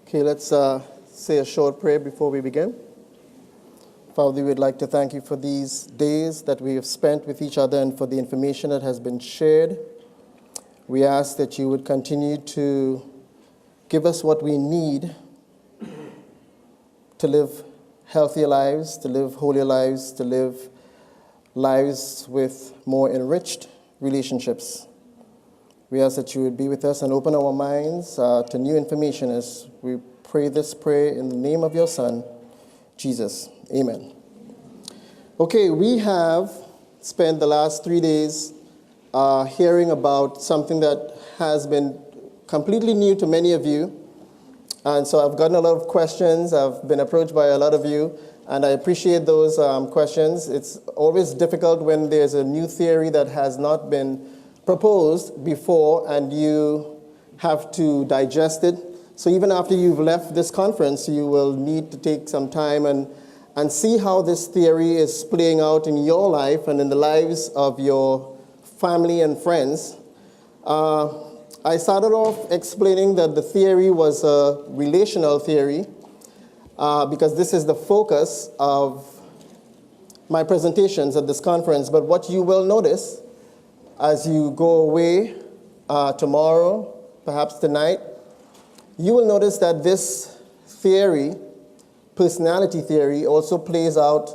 Okay, let's say a short prayer before we begin. Father, we would like to thank you for these days that we have spent with each other and for the information that has been shared. We ask that you would continue to give us what we need to live healthier lives, to live holier lives, to live lives with more enriched relationships. We ask that you would be with us and open our minds to new information as we pray this prayer in the name of your Son, Jesus. Amen. Okay, we have spent the last 3 days hearing about something that has been completely new to many of you. And so I've gotten a lot of questions. I've been approached by a lot of you, and I appreciate those questions. It's always difficult when there's a new theory that has not been proposed before and you have to digest it. So even after you've left this conference, you will need to take some time and see how this theory is playing out in your life and in the lives of your family and friends. I started off explaining that the theory was a relational theory because this is the focus of my presentations at this conference. But what you will notice as you go away tomorrow, perhaps tonight, you will notice that this theory, personality theory, also plays out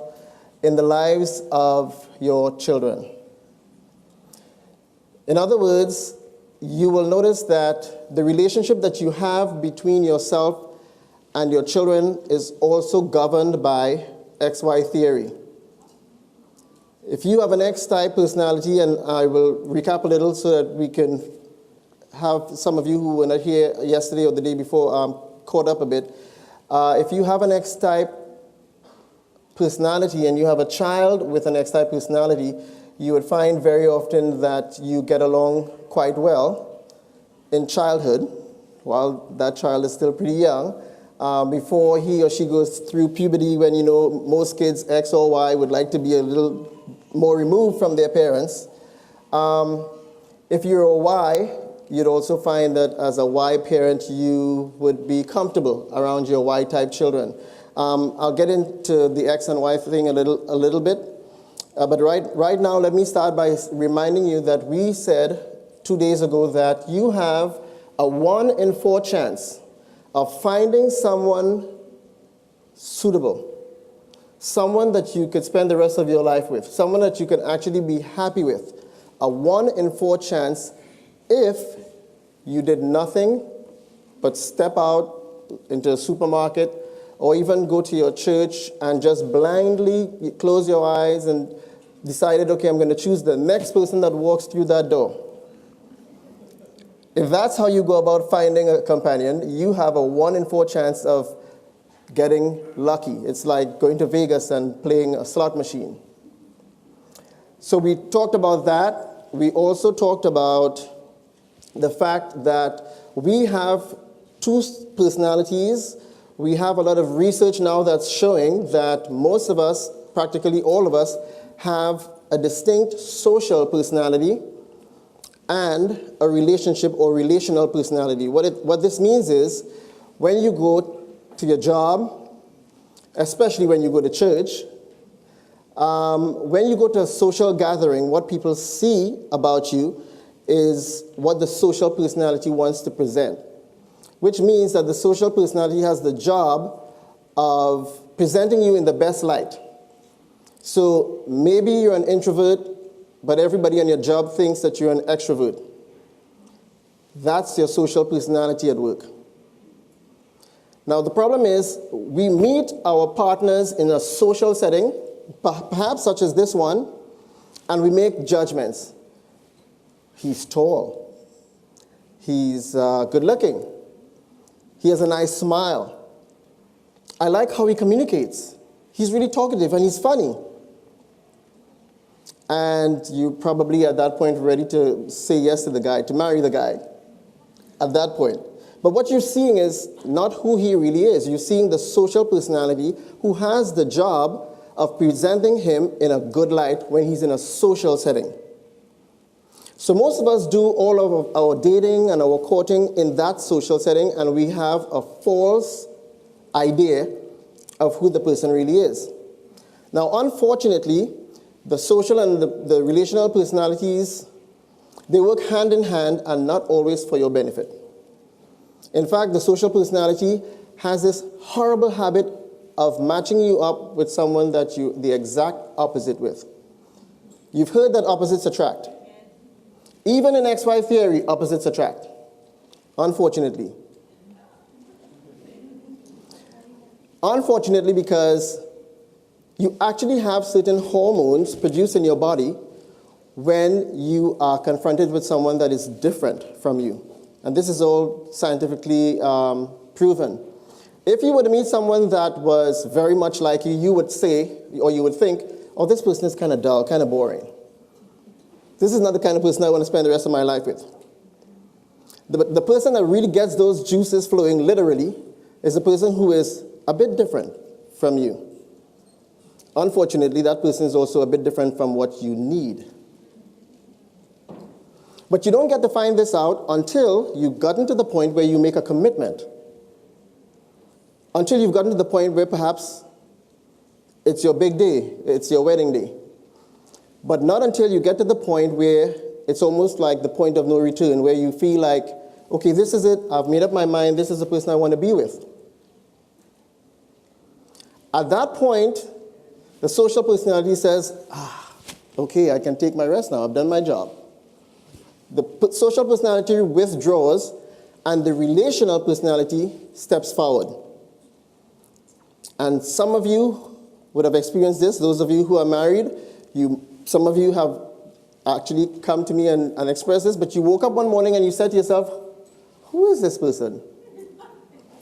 in the lives of your children. In other words, you will notice that the relationship that you have between yourself and your children is also governed by XY theory. If you have an X-type personality, and I will recap a little so that we can have some of you who were not here yesterday or the day before caught up a bit. If you have an X-type personality and you have a child with an X-type personality, you would find very often that you get along quite well in childhood, while that child is still pretty young, before he or she goes through puberty, when, you know, most kids, X or Y, would like to be a little more removed from their parents. If you're a Y, you'd also find that as a Y parent, you would be comfortable around your Y-type children. I'll get into the X and Y thing a little bit. But right now, let me start by reminding you that we said 2 days ago that you have a 1 in 4 chance of finding someone suitable, someone that you could spend the rest of your life with, someone that you can actually be happy with. A 1 in 4 chance if you did nothing but step out into a supermarket or even go to your church and just blindly close your eyes and decided, okay, I'm going to choose the next person that walks through that door. If that's how you go about finding a companion, you have a 1 in 4 chance of getting lucky. It's like going to Vegas and playing a slot machine. So we talked about that. We also talked about the fact that we have 2 personalities. We have a lot of research now that's showing that most of us, practically all of us, have a distinct social personality and a relationship or relational personality. What this means is when you go to your job, especially when you go to church, when you go to a social gathering, what people see about you is what the social personality wants to present, which means that the social personality has the job of presenting you in the best light. So maybe you're an introvert, but everybody on your job thinks that you're an extrovert. That's your social personality at work. Now, the problem is we meet our partners in a social setting, perhaps such as this one, and we make judgments. He's tall. He's good looking. He has a nice smile. I like how he communicates. He's really talkative and he's funny. And you probably at that point ready to say yes to the guy, to marry the guy at that point. But what you're seeing is not who he really is. You're seeing the social personality who has the job of presenting him in a good light when he's in a social setting. So most of us do all of our dating and our courting in that social setting, and we have a false idea of who the person really is. Now, unfortunately, the social and the relational personalities, they work hand in hand and not always for your benefit. In fact, the social personality has this horrible habit of matching you up with someone that you're the exact opposite with. You've heard that opposites attract. Even in XY theory, opposites attract, unfortunately. Unfortunately, because you actually have certain hormones produced in your body when you are confronted with someone that is different from you. And this is all scientifically proven. If you were to meet someone that was very much like you, you would say, or you would think, oh, this person is kind of dull, kind of boring. This is not the kind of person I want to spend the rest of my life with. The person that really gets those juices flowing, literally, is the person who is a bit different from you. Unfortunately, that person is also a bit different from what you need. But you don't get to find this out until you've gotten to the point where you make a commitment. Until you've gotten to the point where perhaps it's your big day, it's your wedding day. But not until you get to the point where it's almost like the point of no return, where you feel like, okay, this is it, I've made up my mind, this is the person I want to be with. At that point, the social personality says, okay, I can take my rest now, I've done my job. The social personality withdraws, and the relational personality steps forward. And some of you would have experienced this, those of you who are married, some of you have actually come to me and expressed this, but you woke up one morning and you said to yourself, who is this person?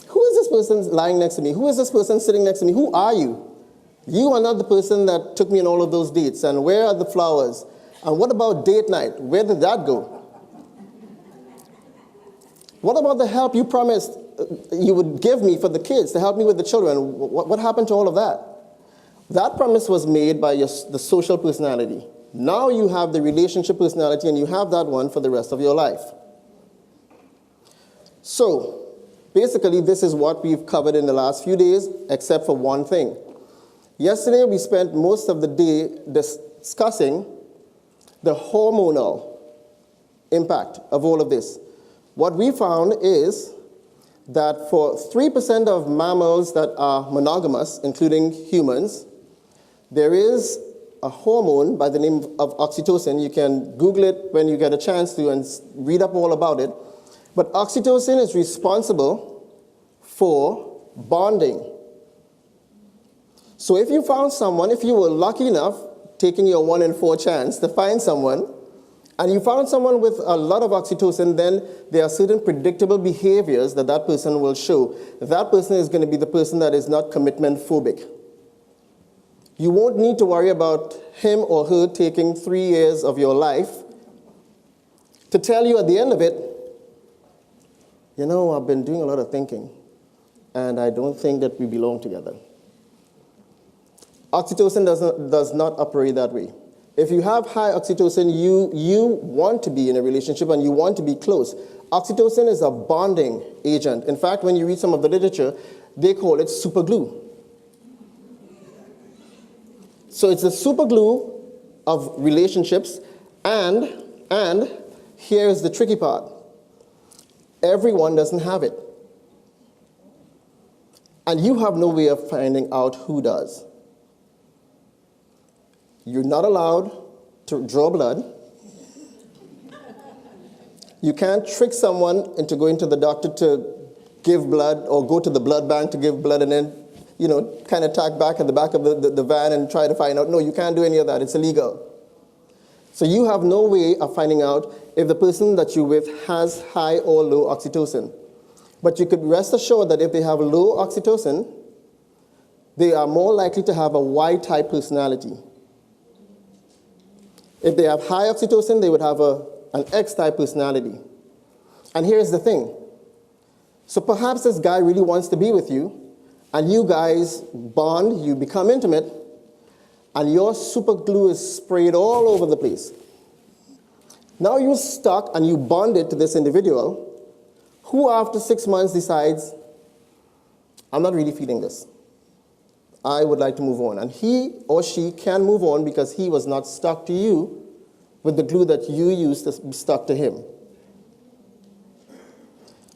Who is this person lying next to me? Who is this person sitting next to me? Who are you? You are not the person that took me on all of those dates. And where are the flowers? And what about date night? Where did that go? What about the help you promised you would give me for the kids, to help me with the children? What happened to all of that? That promise was made by the social personality. Now you have the relationship personality, and you have that one for the rest of your life. So, basically, this is what we've covered in the last few days, except for one thing. Yesterday, we spent most of the day discussing the hormonal impact of all of this. What we found is that for 3% of mammals that are monogamous, including humans, there is a hormone by the name of oxytocin. You can Google it when you get a chance to and read up all about it. But oxytocin is responsible for bonding. So if you found someone, if you were lucky enough, taking your 1 in 4 chance to find someone, and you found someone with a lot of oxytocin, then there are certain predictable behaviors that that person will show. That person is going to be the person that is not commitment phobic. You won't need to worry about him or her taking 3 years of your life to tell you at the end of it, you know, I've been doing a lot of thinking, and I don't think that we belong together. Oxytocin does not operate that way. If you have high oxytocin, you want to be in a relationship and you want to be close. Oxytocin is a bonding agent. In fact, when you read some of the literature, they call it super glue. So it's the super glue of relationships, and here is the tricky part. Everyone doesn't have it. And you have no way of finding out who does. You're not allowed to draw blood. You can't trick someone into going to the doctor to give blood, or go to the blood bank to give blood and then, kind of tack back at the back of the van and try to find out. No, you can't do any of that. It's illegal. So you have no way of finding out if the person that you're with has high or low oxytocin. But you could rest assured that if they have low oxytocin, they are more likely to have a Y-type personality. If they have high oxytocin, they would have an X-type personality. And here's the thing. So perhaps this guy really wants to be with you, and you guys bond, you become intimate, and your super glue is sprayed all over the place. Now you're stuck and you bonded to this individual who after 6 months decides, I'm not really feeling this. I would like to move on. And he or she can move on because he was not stuck to you with the glue that you used to be stuck to him.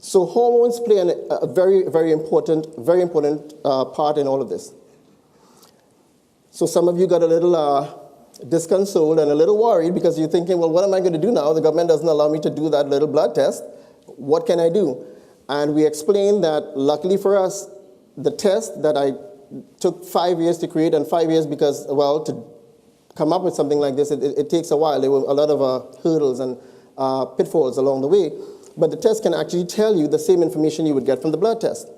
So hormones play a very, very important part in all of this. So some of you got a little disconsoled and a little worried because you're thinking, well, what am I going to do now? The government doesn't allow me to do that little blood test. What can I do? And we explained that luckily for us, the test that I took 5 years to create, and 5 years because, well, to come up with something like this, it takes a while. There were a lot of hurdles and pitfalls along the way. But the test can actually tell you the same information you would get from the blood test.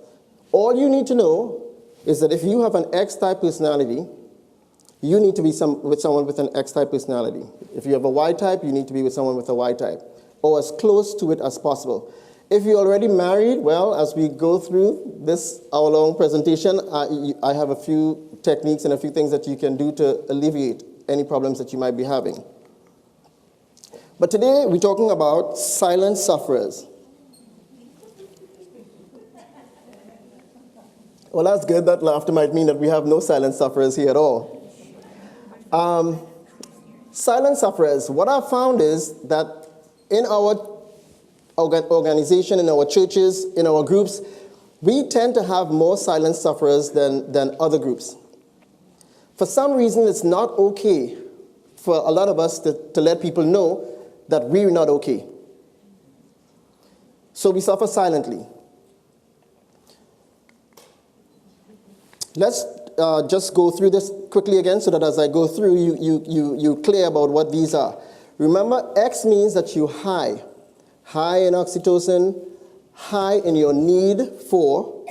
All you need to know is that if you have an X-type personality, you need to be with someone with an X-type personality. If you have a Y-type, you need to be with someone with a Y-type, or as close to it as possible. If you're already married, well, as we go through this hour-long presentation, I have a few techniques and a few things that you can do to alleviate any problems that you might be having. But today, we're talking about silent sufferers. Well, that's good. That laughter might mean that we have no silent sufferers here at all. Silent sufferers, what I've found is that in our organization, in our churches, in our groups, we tend to have more silent sufferers than other groups. For some reason, it's not okay for a lot of us to let people know that we're not okay. So we suffer silently. Let's just go through this quickly again so that as I go through, you're clear about what these are. Remember, X means that you're high. High in oxytocin, high in your need for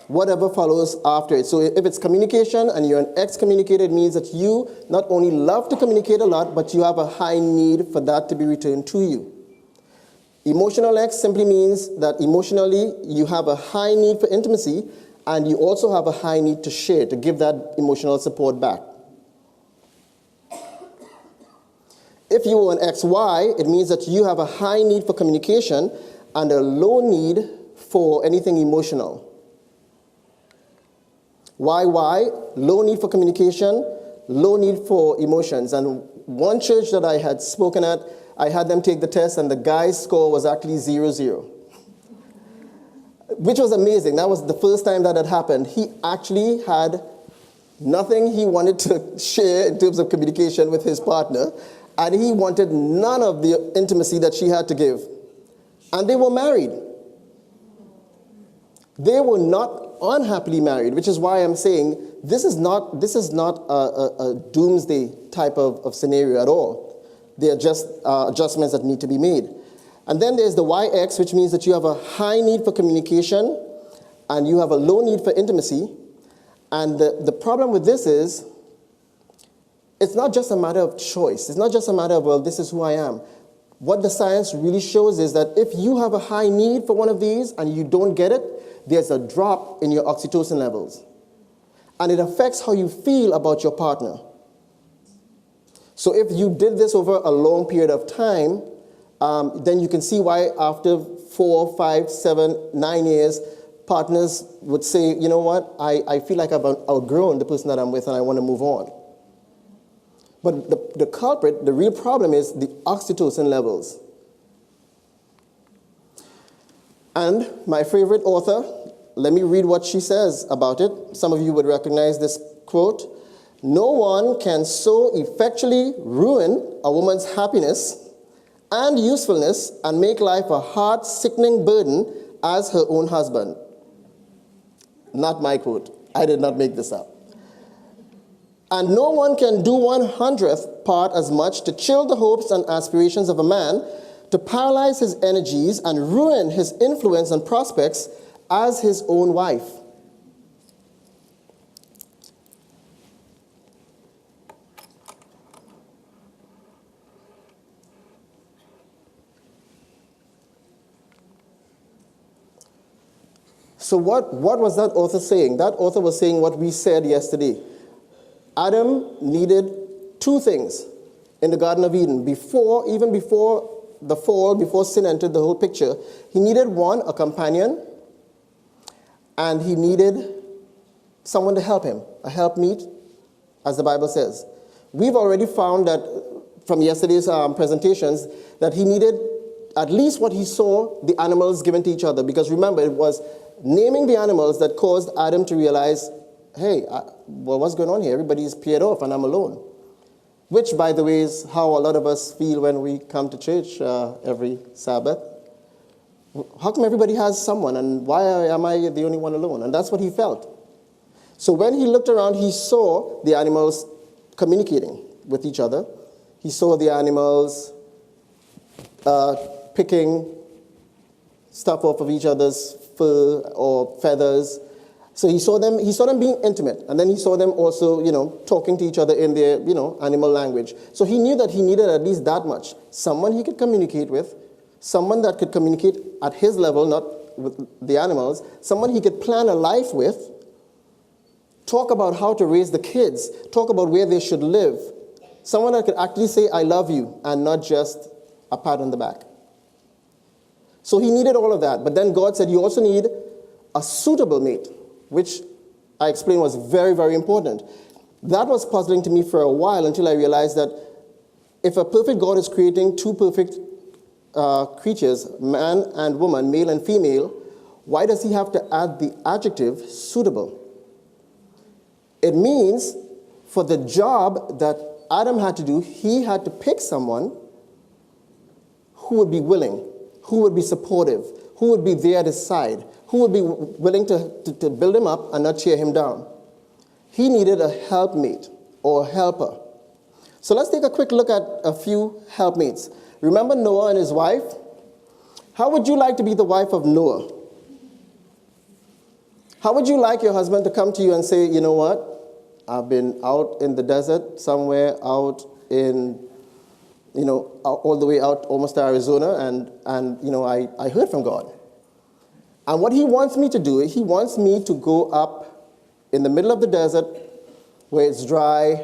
whatever follows after it. So if it's communication and you're an X communicator, it means that you not only love to communicate a lot, but you have a high need for that to be returned to you. Emotional X simply means that emotionally you have a high need for intimacy, and you also have a high need to share, to give that emotional support back. If you are an XY, it means that you have a high need for communication and a low need for anything emotional. YY, low need for communication, low need for emotions. And one church that I had spoken at, I had them take the test, and the guy's score was actually 0-0. Which was amazing. That was the first time that had happened. He actually had nothing he wanted to share in terms of communication with his partner, and he wanted none of the intimacy that she had to give. And they were married. They were not unhappily married, which is why I'm saying this is not a doomsday type of scenario at all. They are just adjustments that need to be made. And then there's the YX, which means that you have a high need for communication and you have a low need for intimacy. And the problem with this is, it's not just a matter of choice. It's not just a matter of, well, this is who I am. What the science really shows is that if you have a high need for one of these and you don't get it, there's a drop in your oxytocin levels. And it affects how you feel about your partner. So if you did this over a long period of time, then you can see why after 4, 5, 7, 9 years, partners would say, you know what, I feel like I've outgrown the person that I'm with and I want to move on. But the culprit, the real problem is the oxytocin levels. And my favorite author, let me read what she says about it. Some of you would recognize this quote. No one can so effectually ruin a woman's happiness and usefulness and make life a heart-sickening burden as her own husband. Not my quote. I did not make this up. And no one can do 1/100th part as much to chill the hopes and aspirations of a man, to paralyze his energies and ruin his influence and prospects as his own wife. So what was that author saying? That author was saying what we said yesterday. Adam needed two things in the Garden of Eden, even before the fall, before sin entered the whole picture, he needed one, a companion, and he needed someone to help him, a helpmeet, as the Bible says. We've already found that from yesterday's presentations that he needed at least what he saw the animals given to each other. Because remember, it was naming the animals that caused Adam to realize, hey, well, what's going on here? Everybody's paired off and I'm alone. Which, by the way, is how a lot of us feel when we come to church every Sabbath. How come everybody has someone and why am I the only one alone? And that's what he felt. So when he looked around, he saw the animals communicating with each other. He saw the animals picking stuff off of each other's fur or feathers. So he saw them being intimate, and then he saw them also, talking to each other in their, animal language. So he knew that he needed at least that much. Someone he could communicate with, someone that could communicate at his level, not with the animals, someone he could plan a life with, talk about how to raise the kids, talk about where they should live, someone that could actually say, I love you, and not just a pat on the back. So he needed all of that. But then God said, you also need a suitable mate, which I explained was very, very important. That was puzzling to me for a while until I realized that if a perfect God is creating two perfect creatures, man and woman, male and female, why does he have to add the adjective suitable? It means for the job that Adam had to do, he had to pick someone who would be willing, who would be supportive, who would be there at his side, who would be willing to build him up and not tear him down. He needed a helpmate or a helper. So let's take a quick look at a few helpmates. Remember Noah and his wife? How would you like to be the wife of Noah? How would you like your husband to come to you and say, you know what? I've been out in the desert somewhere out in, all the way out almost to Arizona, and I heard from God. And what he wants me to do, he wants me to go up in the middle of the desert where it's dry,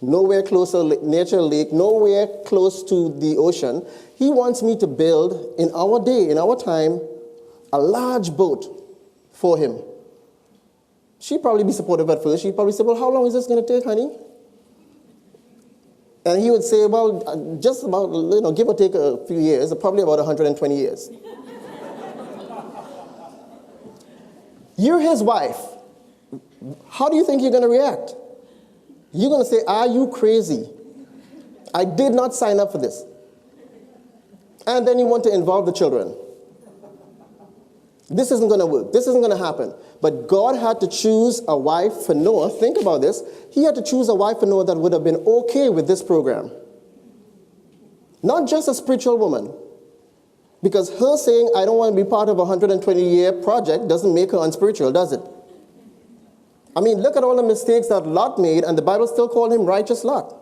nowhere close to nature lake, nowhere close to the ocean. He wants me to build, in our day, in our time, a large boat for him. She'd probably be supportive at first. She'd probably say, well, how long is this going to take, honey? And he would say, well, just about, give or take a few years, probably about 120 years. You're his wife. How do you think you're going to react? You're going to say, are you crazy? I did not sign up for this. And then you want to involve the children. This isn't going to work. This isn't going to happen. But God had to choose a wife for Noah. Think about this. He had to choose a wife for Noah that would have been okay with this program. Not just a spiritual woman. Because her saying, I don't want to be part of a 120-year project doesn't make her unspiritual, does it? I mean, look at all the mistakes that Lot made, and the Bible still called him righteous Lot.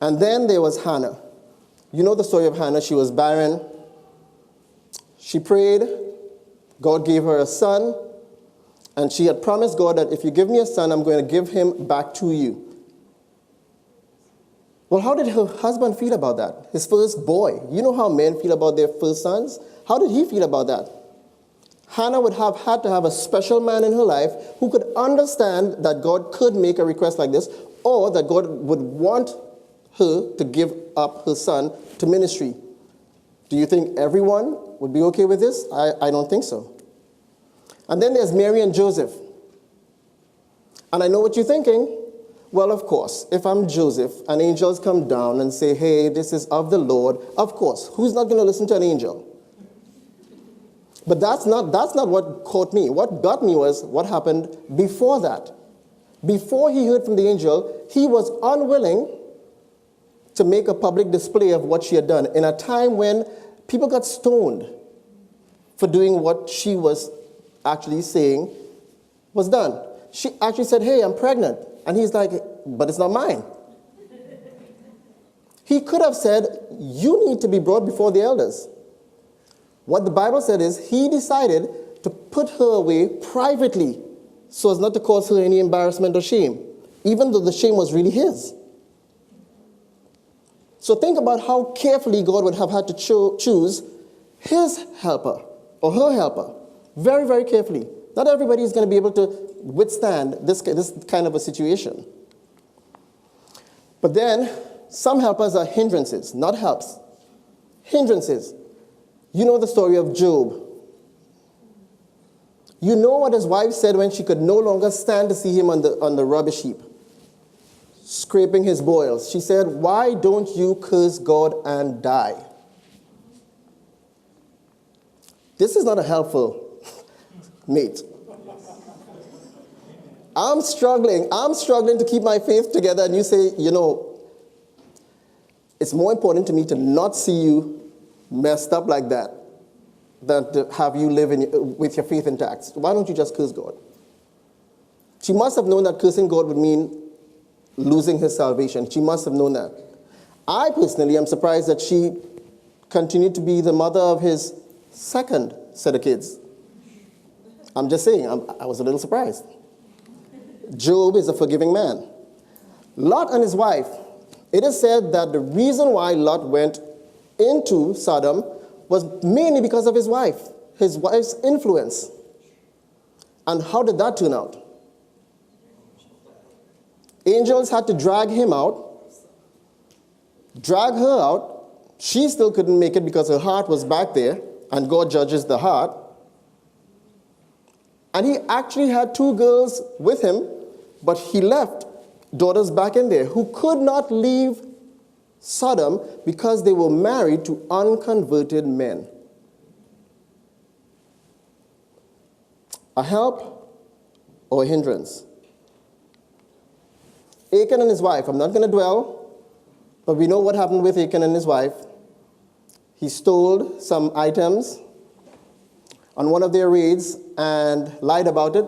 And then there was Hannah. You know the story of Hannah. She was barren. She prayed. God gave her a son. And she had promised God that if you give me a son, I'm going to give him back to you. Well, how did her husband feel about that? His first boy. You know how men feel about their first sons? How did he feel about that? Hannah would have had to have a special man in her life who could understand that God could make a request like this, or that God would want her to give up her son to ministry. Do you think everyone would be okay with this? I don't think so. And then there's Mary and Joseph. And I know what you're thinking. Well, of course, if I'm Joseph and angels come down and say, hey, this is of the Lord, of course, who's not going to listen to an angel? But that's not what caught me. What got me was what happened before that. Before he heard from the angel, he was unwilling to make a public display of what she had done in a time when people got stoned for doing what she was actually saying was done. She actually said, hey, I'm pregnant. And he's like, but it's not mine. He could have said, you need to be brought before the elders. What the Bible said is he decided to put her away privately so as not to cause her any embarrassment or shame. even though the shame was really his. So think about how carefully God would have had to choose his helper or her helper. Very, very carefully. Not everybody is going to be able to withstand this kind of a situation. But then, some helpers are hindrances, not helps. Hindrances. You know the story of Job. You know what his wife said when she could no longer stand to see him on the rubbish heap, scraping his boils. She said, "Why don't you curse God and die?" This is not a helpful mate. I'm struggling to keep my faith together, and you say, it's more important to me to not see you messed up like that than to have you live with your faith intact. Why don't you just curse God? She must have known that cursing God would mean losing his salvation. She must have known that. I personally am surprised that she continued to be the mother of his second set of kids. I'm just saying, I was a little surprised. Job is a forgiving man. Lot and his wife. It is said that the reason why Lot went into Sodom was mainly because of his wife's influence. And how did that turn out? Angels had to drag him out, drag her out. She still couldn't make it because her heart was back there, and God judges the heart. And he actually had 2 girls with him, but he left daughters back in there who could not leave Sodom because they were married to unconverted men. A help or a hindrance? Achan and his wife, I'm not going to dwell, but we know what happened with Achan and his wife. He stole some items on one of their raids and lied about it.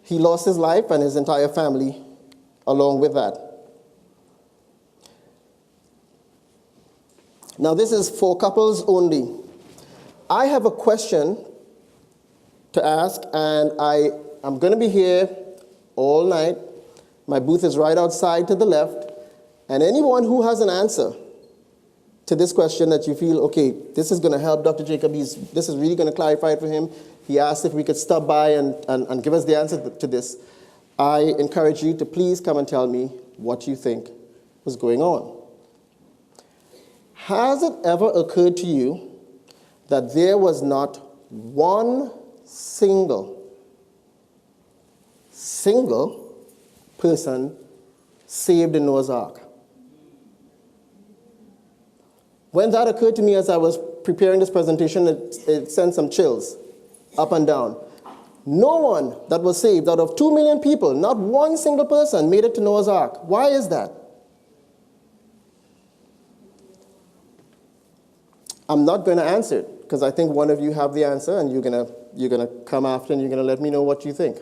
He lost his life and his entire family along with that. Now, this is for couples only. I have a question to ask, and I'm going to be here all night. My booth is right outside to the left. And anyone who has an answer to this question that you feel, okay, this is going to help Dr. Jacob, this is really going to clarify it for him. He asked if we could stop by and give us the answer to this. I encourage you to please come and tell me what you think was going on. Has it ever occurred to you that there was not one single person saved in Noah's Ark? When that occurred to me as I was preparing this presentation, it sent some chills up and down. No one that was saved out of 2 million people, not one single person made it to Noah's Ark. Why is that? I'm not going to answer it because I think one of you have the answer, and you're gonna come after and you're going to let me know what you think.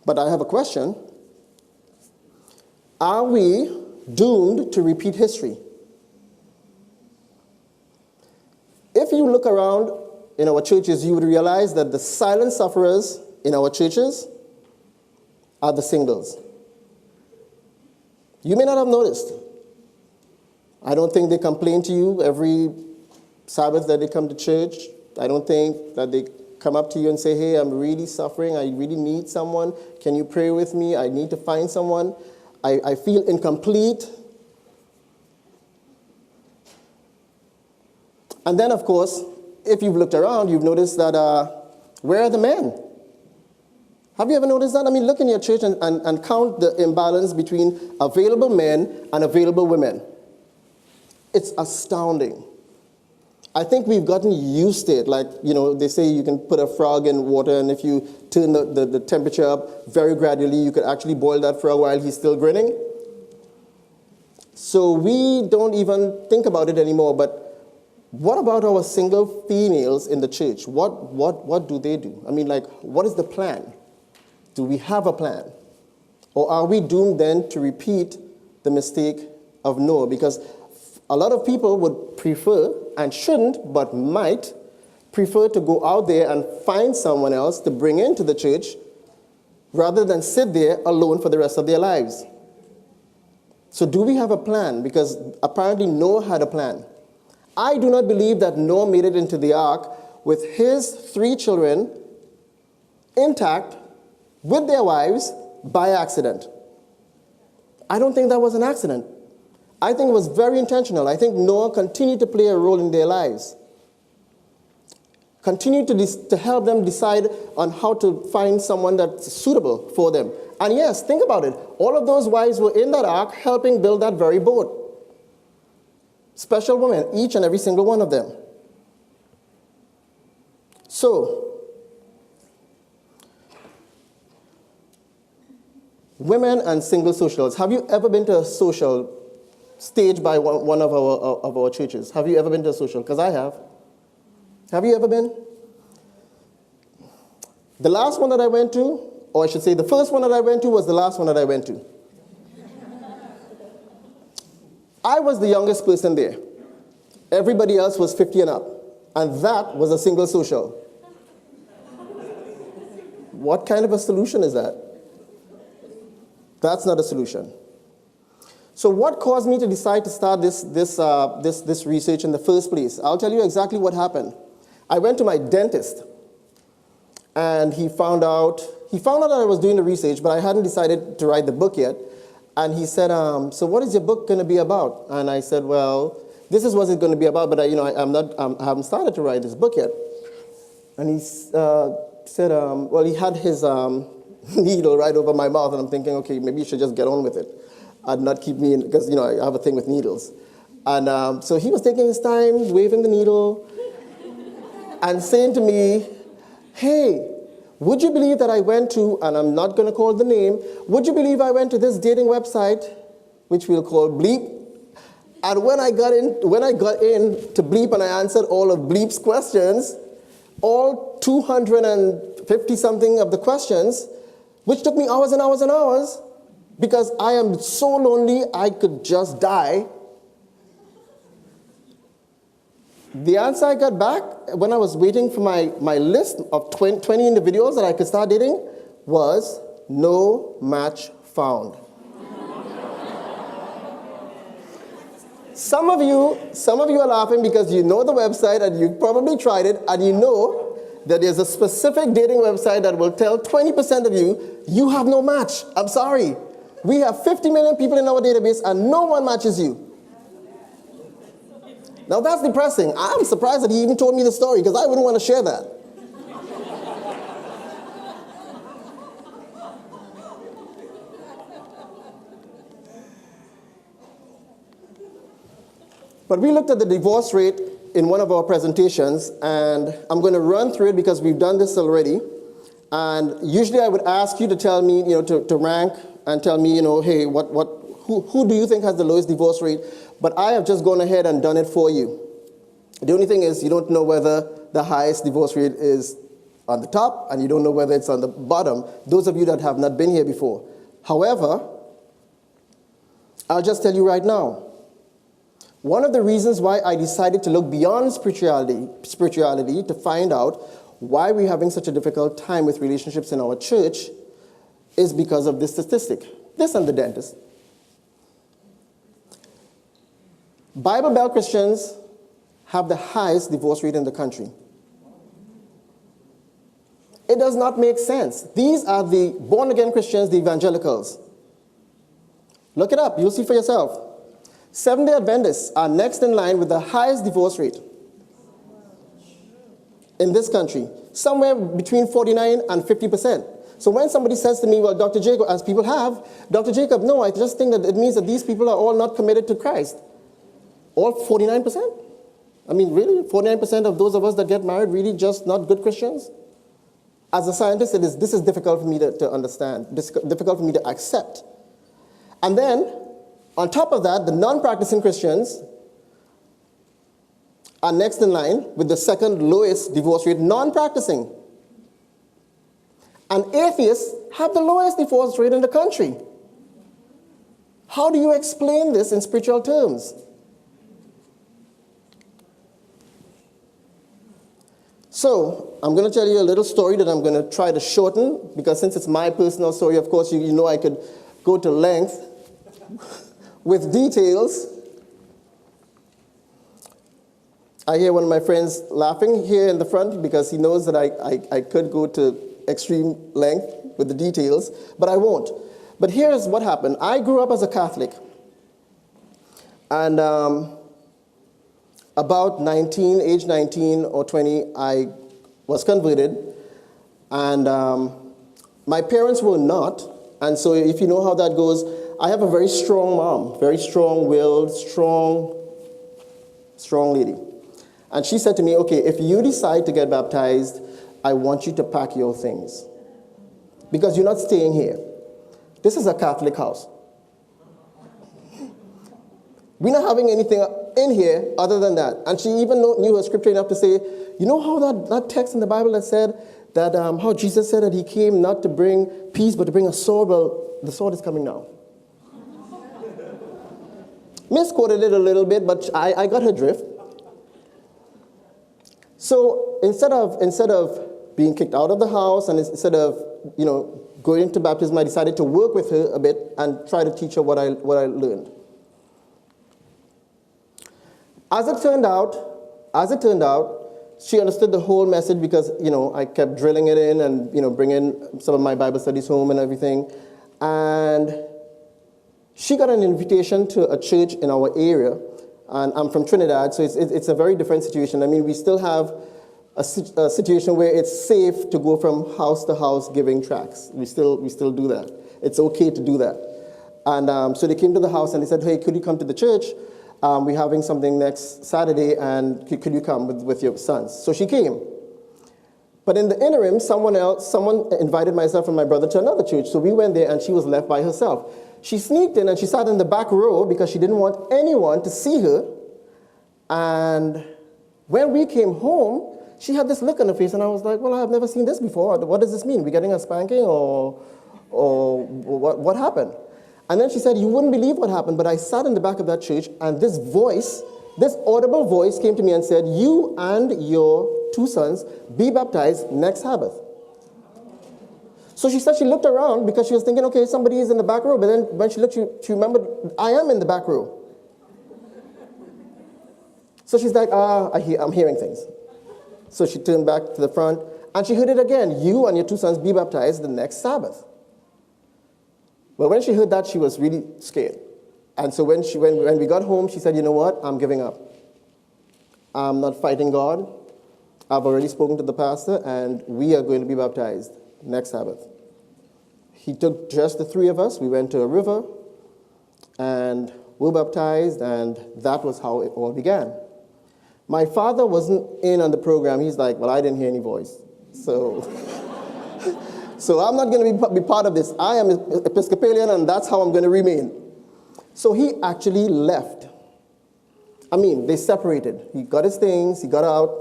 But I have a question. Are we doomed to repeat history? If you look around in our churches, you would realize that the silent sufferers in our churches are the singles. You may not have noticed. I don't think they complain to you every Sabbath that they come to church. I don't think that they come up to you and say, hey, I'm really suffering. I really need someone. Can you pray with me? I need to find someone. I feel incomplete. And then, of course, if you've looked around, you've noticed that where are the men? Have you ever noticed that? I mean, look in your church and count the imbalance between available men and available women. It's astounding. I think we've gotten used to it. Like, they say you can put a frog in water, and if you turn the temperature up very gradually, you could actually boil that frog while he's still grinning. So we don't even think about it anymore. But what about our single females in the church? What do they do? I mean, what is the plan? Do we have a plan? Or are we doomed then to repeat the mistake of Noah? Because a lot of people would prefer, and shouldn't, but might, prefer to go out there and find someone else to bring into the church rather than sit there alone for the rest of their lives. So do we have a plan? Because apparently Noah had a plan. I do not believe that Noah made it into the ark with his 3 children intact with their wives by accident. I don't think that was an accident. I think it was very intentional. I think Noah continued to play a role in their lives. Continued to help them decide on how to find someone that's suitable for them. And yes, think about it. All of those wives were in that ark helping build that very boat. Special women, each and every single one of them. So, women and single socials. Have you ever been to a social staged by one of our churches? Have you ever been to a social? Because I have. Have you ever been? The last one that I went to, or I should say the first one that I went to was the last one that I went to. I was the youngest person there. Everybody else was 50 and up. And that was a single social. What kind of a solution is that? That's not a solution. So what caused me to decide to start this research in the first place? I'll tell you exactly what happened. I went to my dentist, and he found out that I was doing the research, but I hadn't decided to write the book yet. And he said, so what is your book going to be about? And I said, well, this is what it's going to be about, but I haven't started to write this book yet. And he said, well, he had his needle right over my mouth, and I'm thinking, okay, maybe you should just get on with it and not keep me in, because, I have a thing with needles. And so he was taking his time, waving the needle, and saying to me, hey, would you believe that I went to, and I'm not going to call the name, would you believe I went to this dating website, which we'll call Bleep? And when I got in to Bleep and I answered all of Bleep's questions, all 250 something of the questions, which took me hours and hours and hours, because I am so lonely I could just die. The answer I got back when I was waiting for my list of 20 individuals that I could start dating was no match found. Some of you are laughing because you know the website and you probably tried it, and you know that there's a specific dating website that will tell 20% of you, you have no match. I'm sorry. We have 50 million people in our database and no one matches you. Now that's depressing. I'm surprised that he even told me the story, because I wouldn't want to share that. But we looked at the divorce rate in one of our presentations, and I'm going to run through it because we've done this already. And usually I would ask you to tell me, to rank and tell me, hey, who do you think has the lowest divorce rate? But I have just gone ahead and done it for you. The only thing is you don't know whether the highest divorce rate is on the top, and you don't know whether it's on the bottom, those of you that have not been here before. However, I'll just tell you right now, one of the reasons why I decided to look beyond spirituality to find out why we're having such a difficult time with relationships in our church is because of this statistic. This and the dentist. Bible Belt Christians have the highest divorce rate in the country. It does not make sense. These are the born-again Christians, the evangelicals. Look it up. You'll see for yourself. Seventh-day Adventists are next in line with the highest divorce rate in this country, somewhere between 49 and 50%. So when somebody says to me, well, Dr. Jacob, as people have, Dr. Jacob, no, I just think that it means that these people are all not committed to Christ. All 49%? I mean, really? 49% of those of us that get married really just not good Christians? As a scientist, this is difficult for me to understand, difficult for me to accept. And then, on top of that, the non-practicing Christians are next in line with the second lowest divorce rate, non-practicing. And atheists have the lowest divorce rate in the country. How do you explain this in spiritual terms? So I'm going to tell you a little story that I'm going to try to shorten, because since it's my personal story, of course, you know I could go to length with details. I hear one of my friends laughing here in the front because he knows that I could go to extreme length with the details, but I won't. But here's what happened. I grew up as a Catholic, and about age 19 or 20, I was converted, and my parents were not, and so if you know how that goes, I have a very strong mom, very strong-willed, strong lady. And she said to me, okay, if you decide to get baptized, I want you to pack your things, because you're not staying here. This is a Catholic house. We're not having anything in here other than that. And she even knew her scripture enough to say, you know how that text in the Bible that said that how Jesus said that he came not to bring peace but to bring a sword? Well, the sword is coming now. Misquoted it a little bit, but I got her drift. So instead of being kicked out of the house, and instead of going into baptism, I decided to work with her a bit and try to teach her what I learned. As it turned out, she understood the whole message because, I kept drilling it in and, bringing some of my Bible studies home and everything. And she got an invitation to a church in our area. And I'm from Trinidad, so it's a very different situation. I mean, we still have a situation where it's safe to go from house to house giving tracts. We still do that. It's okay to do that. And so they came to the house and they said, hey, could you come to the church? We're having something next Saturday, and could you come with your sons? So she came. But in the interim, someone invited myself and my brother to another church. So we went there, and she was left by herself. She sneaked in, and she sat in the back row because she didn't want anyone to see her. And when we came home, she had this look on her face, and I was like, well, I've never seen this before. What does this mean? We getting a spanking, or what happened? And then she said, you wouldn't believe what happened, but I sat in the back of that church, and this audible voice came to me and said, you and your 2 sons be baptized next Sabbath. So she said she looked around because she was thinking, okay, somebody is in the back row. But then when she looked, she remembered, I am in the back row. So she's like, I'm hearing things. So she turned back to the front, and she heard it again. You and your 2 sons be baptized the next Sabbath. Well, when she heard that, she was really scared. And so when we got home, she said, you know what? I'm giving up. I'm not fighting God. I've already spoken to the pastor, and we are going to be baptized next Sabbath. He took just the 3 of us. We went to a river, and we were baptized, and that was how it all began. My father wasn't in on the program. He's like, well, I didn't hear any voice. So I'm not going to be part of this. I am Episcopalian, and that's how I'm going to remain. So he actually left. I mean, they separated. He got his things, he got out,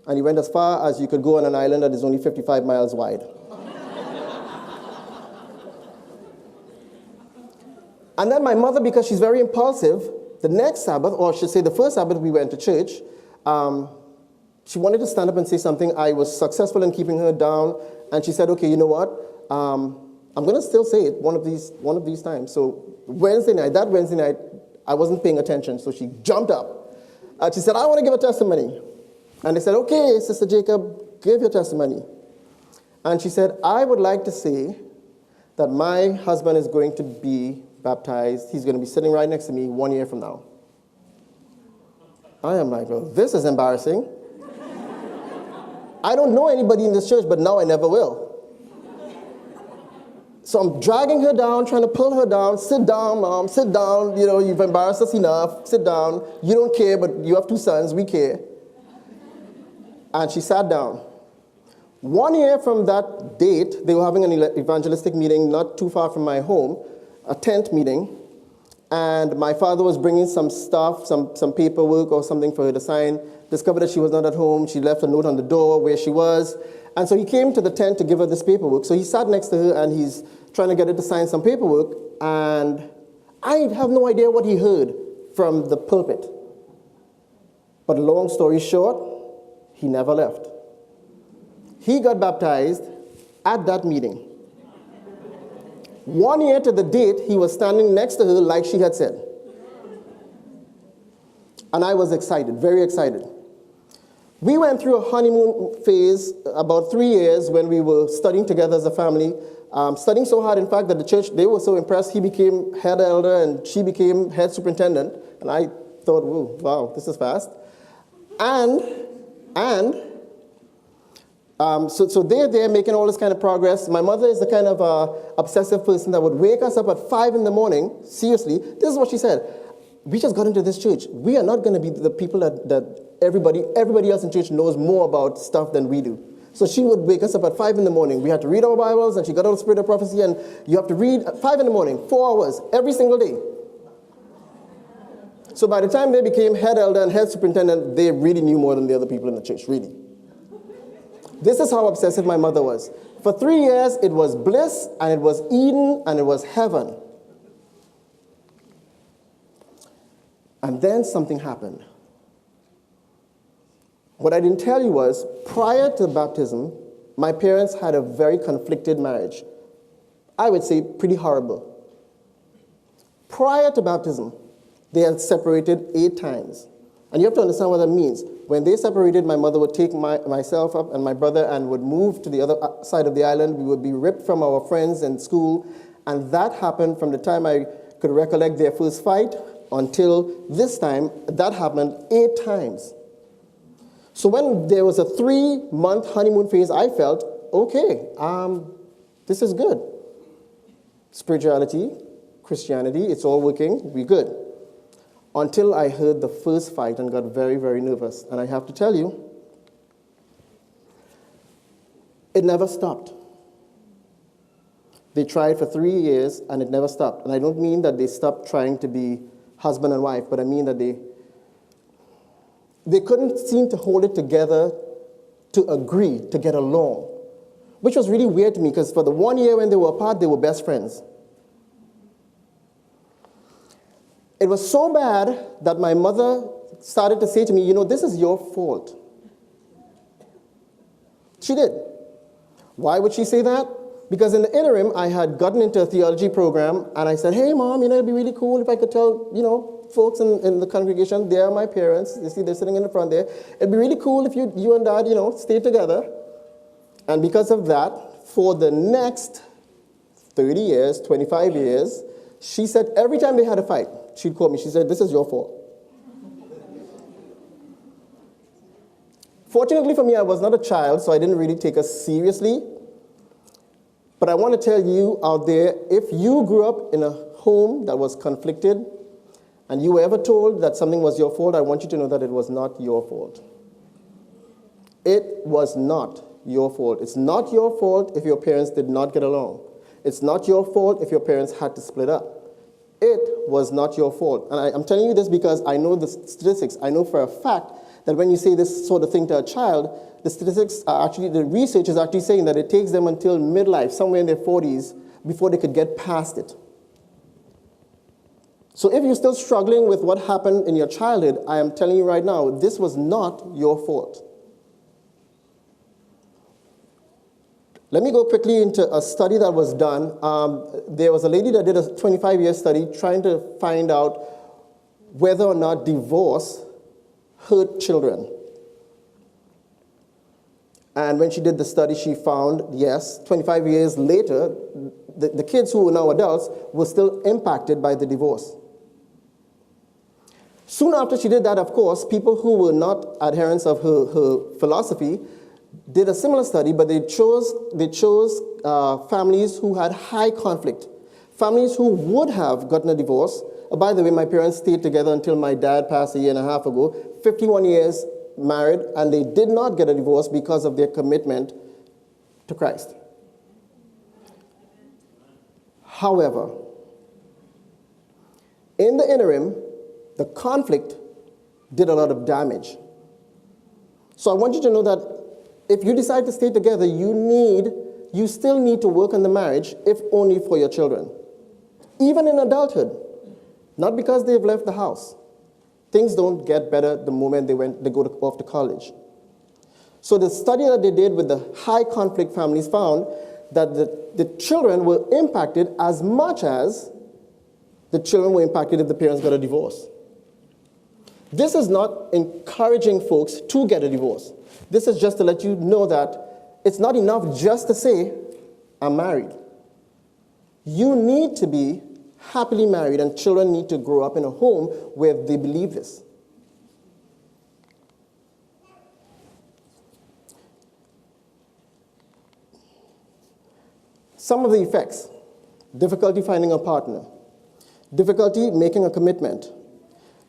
and he went as far as you could go on an island that is only 55 miles wide. And then my mother, because she's very impulsive, the next Sabbath, or I should say the first Sabbath we went to church, she wanted to stand up and say something. I was successful in keeping her down, and she said, okay, you know what? I'm going to still say it one of these times. So that Wednesday night, I wasn't paying attention, so she jumped up. She said, I want to give a testimony. And they said, okay, Sister Jacob, give your testimony. And she said, I would like to say that my husband is going to be baptized. He's going to be sitting right next to me 1 year from now. I am like, well, this is embarrassing. I don't know anybody in this church, but now I never will. So I'm dragging her down, trying to pull her down. Sit down, Mom, sit down. You've embarrassed us enough. Sit down. You don't care, but you have 2 sons. We care. And she sat down. 1 year from that date, they were having an evangelistic meeting not too far from my home, a tent meeting. And my father was bringing some stuff, some paperwork or something for her to sign. Discovered that she was not at home. She left a note on the door where she was. And so he came to the tent to give her this paperwork. So he sat next to her, and he's trying to get her to sign some paperwork. And I have no idea what he heard from the pulpit. But long story short, he never left. He got baptized at that meeting. 1 year to the date, he was standing next to her like she had said. And I was excited, very excited. We went through a honeymoon phase about 3 years when we were studying together as a family. Studying so hard, in fact, that the church, they were so impressed, he became head elder and she became head superintendent. And I thought, whoa, wow, this is fast. So they're there making all this kind of progress. My mother is the kind of obsessive person that would wake us up at 5 in the morning. Seriously, this is what she said. We just got into this church. We are not going to be the people that everybody else in church knows more about stuff than we do. So she would wake us up at 5 in the morning. We had to read our Bibles, and she got out the Spirit of Prophecy, and you have to read at 5 in the morning, 4 hours, every single day. So by the time they became head elder and head superintendent, they really knew more than the other people in the church, really. This is how obsessive my mother was. For 3 years, it was bliss, and it was Eden, and it was heaven. And then something happened. What I didn't tell you was, prior to baptism, my parents had a very conflicted marriage. I would say pretty horrible. Prior to baptism, they had separated 8 times. And you have to understand what that means. When they separated, my mother would take myself up and my brother and would move to the other side of the island. We would be ripped from our friends in school. And that happened from the time I could recollect their first fight until this time. That happened 8 times. So when there was a 3-month honeymoon phase, I felt, okay, this is good. Spirituality, Christianity, it's all working, we're good. Until I heard the first fight and got very, very nervous. And I have to tell you, it never stopped. They tried for 3 years and it never stopped. And I don't mean that they stopped trying to be husband and wife, but I mean that they couldn't seem to hold it together to agree, to get along. Which was really weird to me, because for the 1 year when they were apart, they were best friends. It was so bad that my mother started to say to me, this is your fault. She did. Why would she say that? Because in the interim, I had gotten into a theology program, and I said, hey, Mom, it'd be really cool if I could tell, folks in the congregation, they are my parents. You see, they're sitting in the front there. It'd be really cool if you and Dad, stay together. And because of that, for the next 30 years, 25 years, she said every time they had a fight, she'd call me. She said, this is your fault. Fortunately for me, I was not a child, so I didn't really take her seriously. But I want to tell you out there, if you grew up in a home that was conflicted, and you were ever told that something was your fault, I want you to know that it was not your fault. It was not your fault. It's not your fault if your parents did not get along. It's not your fault if your parents had to split up. It was not your fault. And I'm telling you this because I know the statistics. I know for a fact that when you say this sort of thing to a child, the statistics are actually, the research is actually saying that it takes them until midlife, somewhere in their 40s, before they could get past it. So if you're still struggling with what happened in your childhood, I am telling you right now, this was not your fault. Let me go quickly into a study that was done. There was a lady that did a 25-year study trying to find out whether or not divorce hurt children. And when she did the study, she found, yes, 25 years later, the kids who were now adults were still impacted by the divorce. Soon after she did that, of course, people who were not adherents of her philosophy did a similar study, but they chose families who had high conflict, families who would have gotten a divorce. By the way, my parents stayed together until my dad passed a year and a half ago, 51 years married, and they did not get a divorce because of their commitment to Christ. However, in the interim, the conflict did a lot of damage. So I want you to know that if you decide to stay together, you still need to work on the marriage, if only for your children. Even in adulthood, not because they've left the house. Things don't get better the moment they go off to college. So the study that they did with the high conflict families found that the children were impacted as much as the children were impacted if the parents got a divorce. This is not encouraging folks to get a divorce. This is just to let you know that it's not enough just to say, I'm married. You need to be happily married, and children need to grow up in a home where they believe this. Some of the effects: difficulty finding a partner, difficulty making a commitment,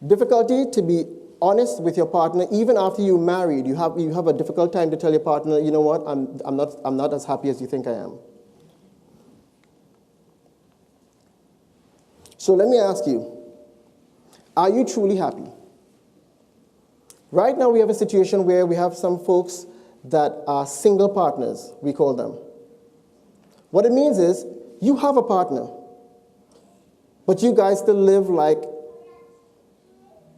difficulty to be honest with your partner even after you're married. You have a difficult time to tell your partner, you know what, I'm not as happy as you think I am. So let me ask you, are you truly happy? Right now we have a situation where we have some folks that are single partners, we call them. What it means is, you have a partner, but you guys still live like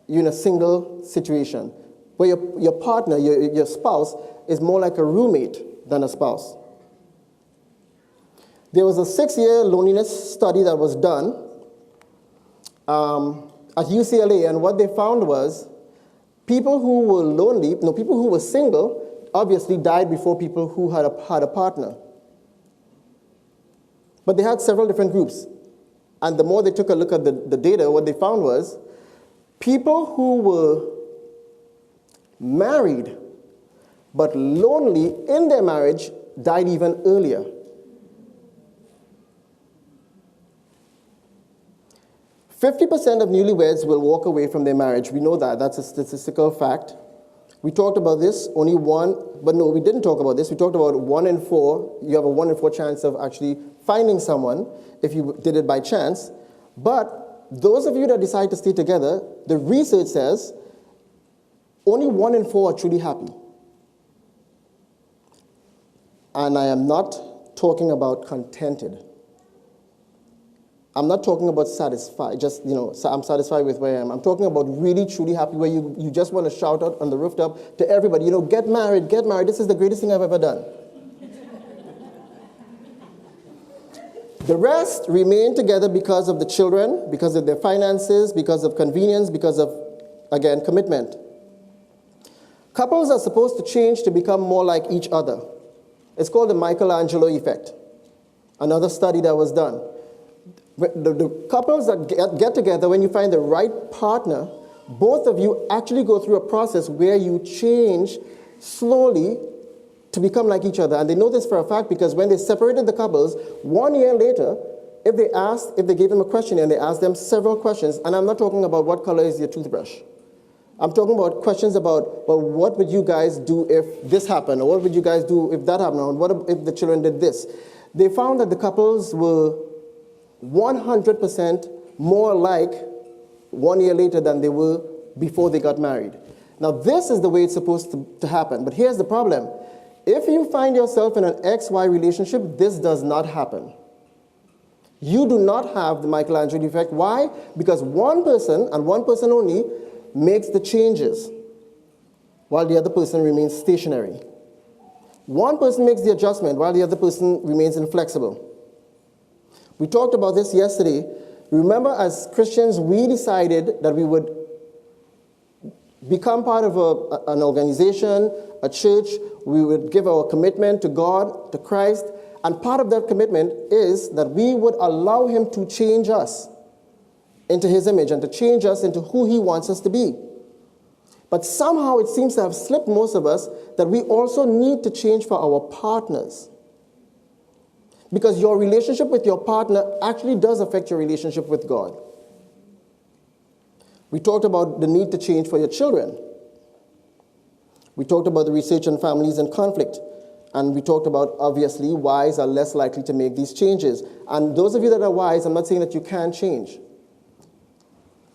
you're in a single situation, where your partner, your spouse, is more like a roommate than a spouse. There was a 6-year loneliness study that was done at UCLA, and what they found was people who were lonely, people who were single, obviously died before people who had a partner. But they had several different groups. And the more they took a look at the data, what they found was people who were married but lonely in their marriage died even earlier. "50% of newlyweds will walk away from their marriage." We know that. That's a statistical fact. We talked about this, we didn't talk about this. We talked about 1 in 4. You have a 1 in 4 chance of actually finding someone if you did it by chance. But those of you that decide to stay together, the research says only 1 in 4 are truly happy. And I am not talking about contented. I'm not talking about satisfied, I'm satisfied with where I am. I'm talking about really, truly happy, where you just want to shout out on the rooftop to everybody, get married, this is the greatest thing I've ever done. The rest remain together because of the children, because of their finances, because of convenience, because of, again, commitment. Couples are supposed to change to become more like each other. It's called the Michelangelo effect, another study that was done. The couples that get together, when you find the right partner, both of you actually go through a process where you change slowly to become like each other. And they know this for a fact because when they separated the couples, 1 year later, if they gave them a questionnaire and they asked them several questions, and I'm not talking about what color is your toothbrush. I'm talking about questions about, well, what would you guys do if this happened? Or what would you guys do if that happened? Or what if the children did this? They found that the couples were 100% more like 1 year later than they were before they got married. Now, this is the way it's supposed to happen. But here's the problem. If you find yourself in an XY relationship, this does not happen. You do not have the Michelangelo effect. Why? Because one person, and one person only, makes the changes, while the other person remains stationary. One person makes the adjustment, while the other person remains inflexible. We talked about this yesterday. Remember, as Christians, we decided that we would become part of an organization, a church. We would give our commitment to God, to Christ, and part of that commitment is that we would allow Him to change us into His image and to change us into who He wants us to be. But somehow it seems to have slipped most of us that we also need to change for our partners. Because your relationship with your partner actually does affect your relationship with God. We talked about the need to change for your children. We talked about the research on families and conflict. And we talked about, obviously, wives are less likely to make these changes. And those of you that are wives, I'm not saying that you can't change.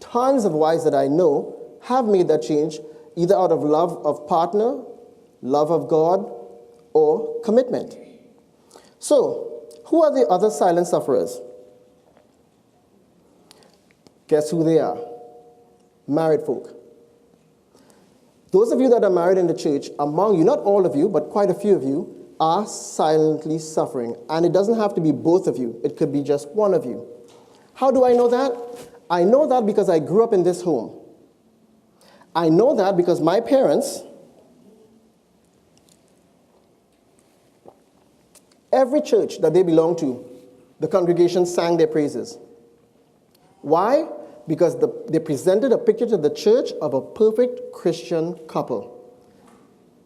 Tons of wives that I know have made that change, either out of love of partner, love of God, or commitment. So, who are the other silent sufferers? Guess who they are? Married folk. Those of you that are married in the church, among you, not all of you, but quite a few of you, are silently suffering. And it doesn't have to be both of you. It could be just one of you. How do I know that? I know that because I grew up in this home. I know that because my parents, every church that they belonged to, the congregation sang their praises. Why? Because they presented a picture to the church of a perfect Christian couple.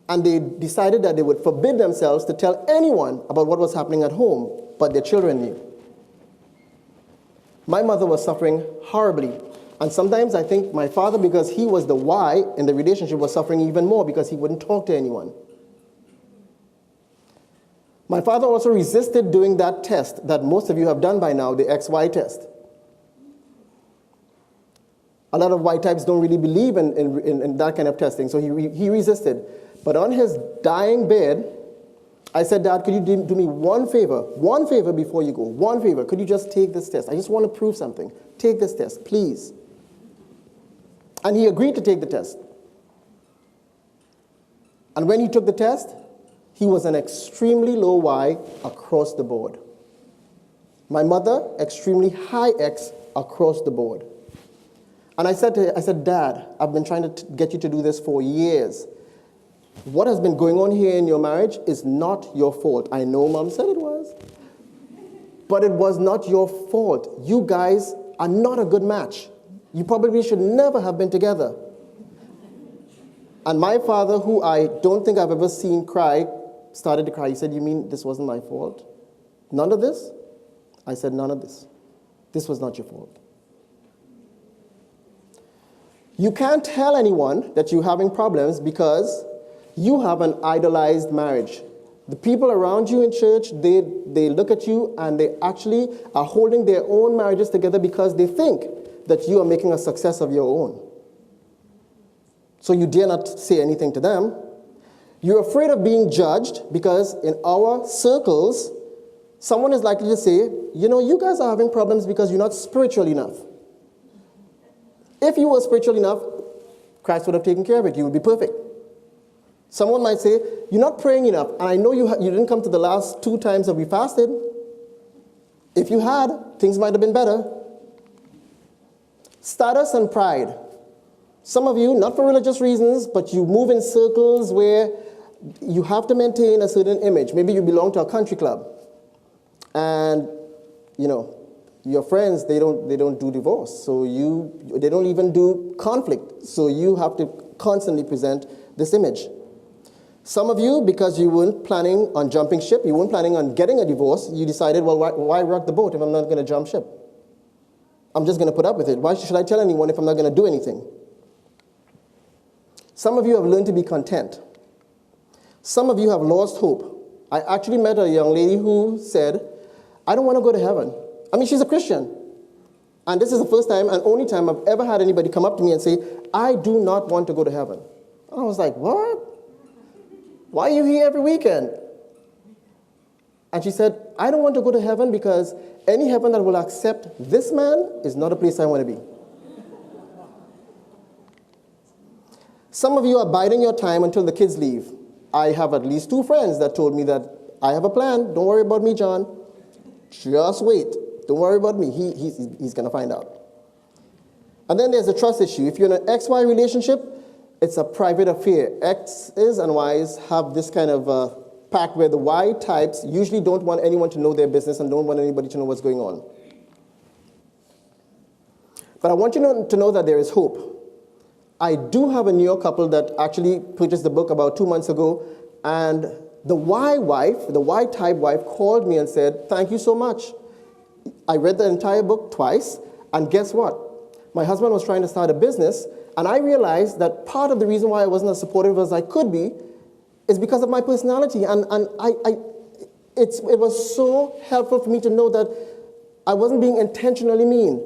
And they decided that they would forbid themselves to tell anyone about what was happening at home, but their children knew. My mother was suffering horribly. And sometimes I think my father, because he was the why in the relationship, was suffering even more because he wouldn't talk to anyone. My father also resisted doing that test that most of you have done by now, the XY test. A lot of Y types don't really believe in that kind of testing, so he resisted. But on his dying bed, I said, Dad, could you do me one favor before you go? One favor. Could you just take this test? I just want to prove something. Take this test, please. And he agreed to take the test. And when he took the test, he was an extremely low Y across the board. My mother, extremely high X across the board. And I said, Dad, I've been trying to get you to do this for years. What has been going on here in your marriage is not your fault. I know Mom said it was. But it was not your fault. You guys are not a good match. You probably should never have been together. And my father, who I don't think I've ever seen cry, started to cry. He said, you mean this wasn't my fault? None of this? I said, none of this. This was not your fault. You can't tell anyone that you're having problems because you have an idolized marriage. The people around you in church, they look at you and they actually are holding their own marriages together because they think that you are making a success of your own. So you dare not say anything to them. You're afraid of being judged because in our circles, someone is likely to say, you know, you guys are having problems because you're not spiritual enough. If you were spiritual enough, Christ would have taken care of it. You would be perfect. Someone might say, you're not praying enough. And I know you didn't come to the last 2 times that we fasted. If you had, things might have been better. Status and pride. Some of you, not for religious reasons, but you move in circles where you have to maintain a certain image. Maybe you belong to a country club. And, you know, your friends, they don't do divorce. So they don't even do conflict. So you have to constantly present this image. Some of you, because you weren't planning on jumping ship, you weren't planning on getting a divorce, you decided, well, why rock the boat if I'm not going to jump ship? I'm just going to put up with it. Why should I tell anyone if I'm not going to do anything? Some of you have learned to be content. Some of you have lost hope. I actually met a young lady who said, I don't want to go to heaven. I mean, she's a Christian. And this is the first time and only time I've ever had anybody come up to me and say, I do not want to go to heaven. And I was like, what? Why are you here every weekend? And she said, I don't want to go to heaven because any heaven that will accept this man is not a place I want to be. Some of you are biding your time until the kids leave. I have at least 2 friends that told me that I have a plan. Don't worry about me, John. Just wait. Don't worry about me. He's going to find out. And then there's the trust issue. If you're in an XY relationship, it's a private affair. X's and Y's have this kind of pact where the Y types usually don't want anyone to know their business and don't want anybody to know what's going on. But I want you to know that there is hope. I do have a New York couple that actually purchased the book about 2 months ago, and the Y wife, the Y type wife, called me and said, thank you so much. I read the entire book twice, and guess what? My husband was trying to start a business, and I realized that part of the reason why I wasn't as supportive as I could be is because of my personality. And it was so helpful for me to know that I wasn't being intentionally mean.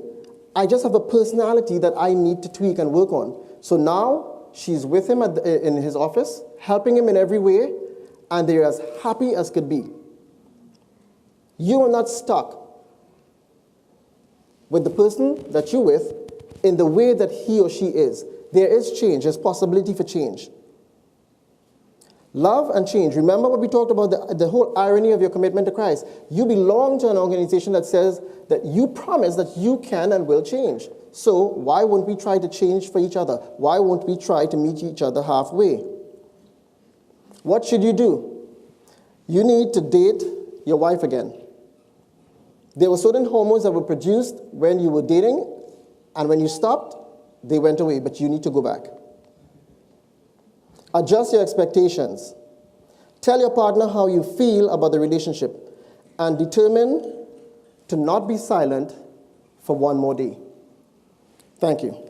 I just have a personality that I need to tweak and work on. So now she's with him in his office, helping him in every way, and they're as happy as could be. You are not stuck with the person that you're with in the way that he or she is. there is change. There's possibility for change. Love and change. Remember what we talked about, the whole irony of your commitment to Christ. You belong to an organization that says that you promise that you can and will change. So why won't we try to change for each other? Why won't we try to meet each other halfway? What should you do? You need to date your wife again. There were certain hormones that were produced when you were dating, and when you stopped, they went away, but you need to go back. Adjust your expectations. Tell your partner how you feel about the relationship, and determine to not be silent for one more day. Thank you.